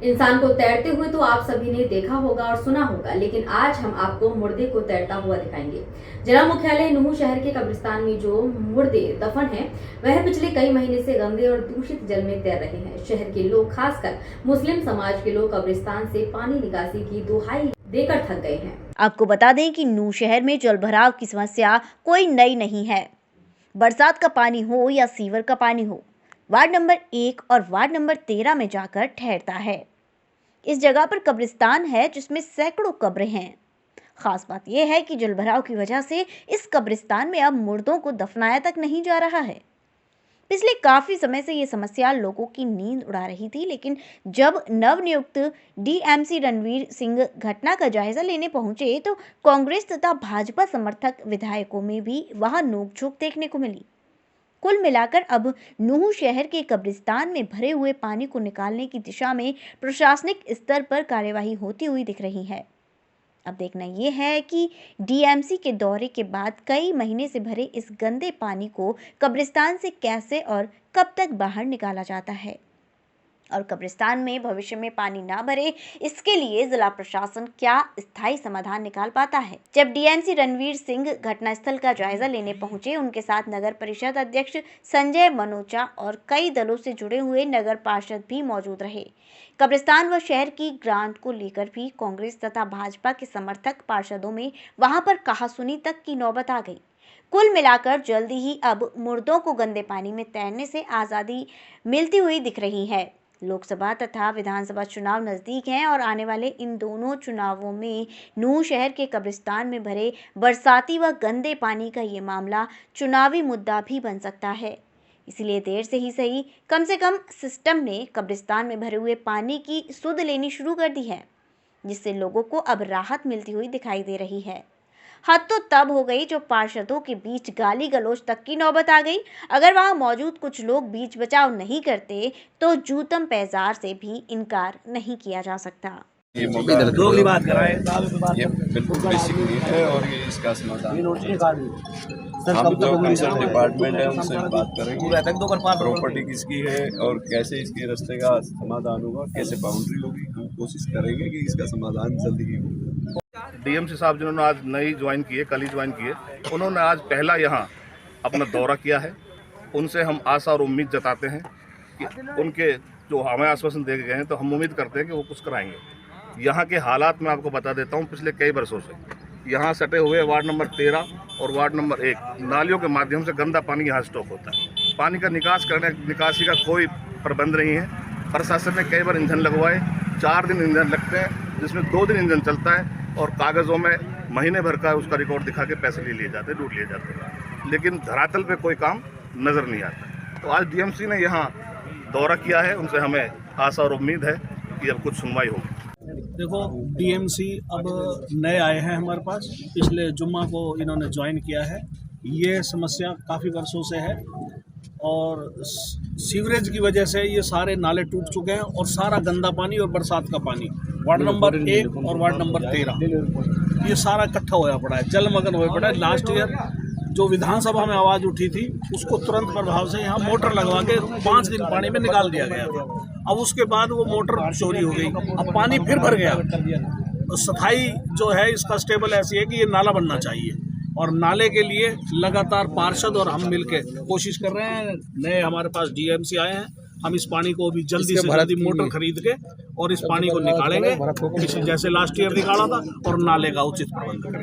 इंसान को तैरते हुए तो आप सभी ने देखा होगा और सुना होगा, लेकिन आज हम आपको मुर्दे को तैरता हुआ दिखाएंगे। जिला मुख्यालय नूह शहर के कब्रिस्तान में जो मुर्दे दफन हैं, वह पिछले कई महीने से गंदे और दूषित जल में तैर रहे हैं। शहर के लोग, खासकर मुस्लिम समाज के लोग, कब्रिस्तान से पानी निकासी की दुहाई देकर थक गए हैं। आपको बता दें कि नूह शहर में जलभराव की समस्या कोई नई नहीं है। बरसात का पानी हो या सीवर का पानी हो, वार्ड नंबर 1 और वार्ड नंबर 13 में जाकर ठहरता है। इस जगह पर कब्रिस्तान है जिसमें सैकड़ों कब्रें हैं। खास बात यह है कि जलभराव की वजह से इस कब्रिस्तान में अब मुर्दों को दफनाया तक नहीं जा रहा है। पिछले काफी समय से ये समस्या लोगों की नींद उड़ा रही थी, लेकिन जब नवनियुक्त डीएमसी रणवीर सिंह घटना का जायजा लेने पहुंचे तो कांग्रेस तथा भाजपा समर्थक विधायकों में भी वहां नोकझोंक देखने को मिली। कुल मिलाकर अब नूह शहर के कब्रिस्तान में भरे हुए पानी को निकालने की दिशा में प्रशासनिक स्तर पर कार्यवाही होती हुई दिख रही है। अब देखना यह है कि डीएमसी के दौरे के बाद कई महीने से भरे इस गंदे पानी को कब्रिस्तान से कैसे और कब तक बाहर निकाला जाता है, और कब्रिस्तान में भविष्य में पानी ना भरे, इसके लिए जिला प्रशासन क्या स्थायी समाधान निकाल पाता है। जब डीएमसी रणवीर सिंह घटनास्थल का जायजा लेने पहुंचे, उनके साथ नगर परिषद अध्यक्ष संजय मनोचा और कई दलों से जुड़े हुए नगर पार्षद भी मौजूद रहे। कब्रिस्तान व शहर की ग्रांट को लेकर भी कांग्रेस तथा भाजपा के समर्थक पार्षदों में वहां पर कहासुनी तक की नौबत आ गई। कुल मिलाकर जल्दी ही अब मुर्दों को गंदे पानी में तैरने से आज़ादी मिलती हुई दिख रही है। लोकसभा तथा विधानसभा चुनाव नजदीक हैं और आने वाले इन दोनों चुनावों में नूह शहर के कब्रिस्तान में भरे बरसाती व गंदे पानी का ये मामला चुनावी मुद्दा भी बन सकता है। इसलिए देर से ही सही, कम से कम सिस्टम ने कब्रिस्तान में भरे हुए पानी की सुध लेनी शुरू कर दी है, जिससे लोगों को अब राहत मिलती हुई दिखाई दे रही है। हद तो तब हो गई जो पार्षदों के बीच गाली गलौज तक की नौबत आ गई। अगर वहां मौजूद कुछ लोग बीच बचाव नहीं करते तो जूतम पैजार से भी इनकार नहीं किया जा सकता। ये मौका बात ये बिल्कुल बेसिक नीड है और ये इसका समाधान हम जो कंसर्न डिपार्टमेंट है उनसे बात करेंगे, प्रॉपर्टी किसकी है और कैसे इसके रास्ते का समाधान होगा, कैसे बाउंड्री होगी, हम कोशिश करेंगे कि इसका समाधान जल्दी ही हो। डीएमसी साहब जिन्होंने आज नई ज्वाइन किए, कल ही ज्वाइन किए, उन्होंने आज पहला यहाँ अपना दौरा किया है। उनसे हम आशा और उम्मीद जताते हैं कि उनके जो हमें आश्वासन दे गए हैं, तो हम उम्मीद करते हैं कि वो कुछ कराएंगे। यहाँ के हालात मैं आपको बता देता हूँ। पिछले कई वर्षों से यहाँ सटे हुए वार्ड नंबर 13 और वार्ड नंबर 1 नालियों के माध्यम से गंदा पानी यहाँ स्टॉक होता है। पानी का निकासी का कोई प्रबंध नहीं है। प्रशासन ने कई बार इंजन लगवाए, 4 दिन इंजन लगते हैं, जिसमें 2 दिन इंजन चलता है और कागज़ों में महीने भर का उसका रिकॉर्ड दिखा के पैसे ले लिए जाते, लूट लिए जाते हैं, लेकिन धरातल पे कोई काम नज़र नहीं आता। तो आज डीएमसी ने यहाँ दौरा किया है, उनसे हमें आशा और उम्मीद है कि अब कुछ सुनवाई होगी। देखो, डीएमसी अब नए आए हैं हमारे पास, पिछले जुम्मा को इन्होंने ज्वाइन किया है। ये समस्या काफ़ी वर्षों से है और सीवरेज की वजह से ये सारे नाले टूट चुके हैं और सारा गंदा पानी और बरसात का पानी वार्ड नंबर 1 और वार्ड नंबर 13 ये सारा इकट्ठा होया पड़ा है, जलमग्न हो पड़ा है। लास्ट ईयर जो विधानसभा में आवाज़ उठी थी, उसको तुरंत प्रभाव से यहाँ मोटर लगवा के 5 दिन पानी में निकाल दिया गया था। अब उसके बाद वो मोटर चोरी हो गई, अब पानी फिर भर गया। तो सफाई जो है इसका स्टेबल ऐसी है कि ये नाला बनना चाहिए और नाले के लिए लगातार पार्षद और हम मिलके कोशिश कर रहे हैं। नए हमारे पास डीएमसी आए हैं, हम इस पानी को अभी जल्दी से जल्दी मोटर खरीद के और इस पानी को निकालेंगे, जैसे लास्ट ईयर निकाला था, और नाले का उचित प्रबंध करेंगे।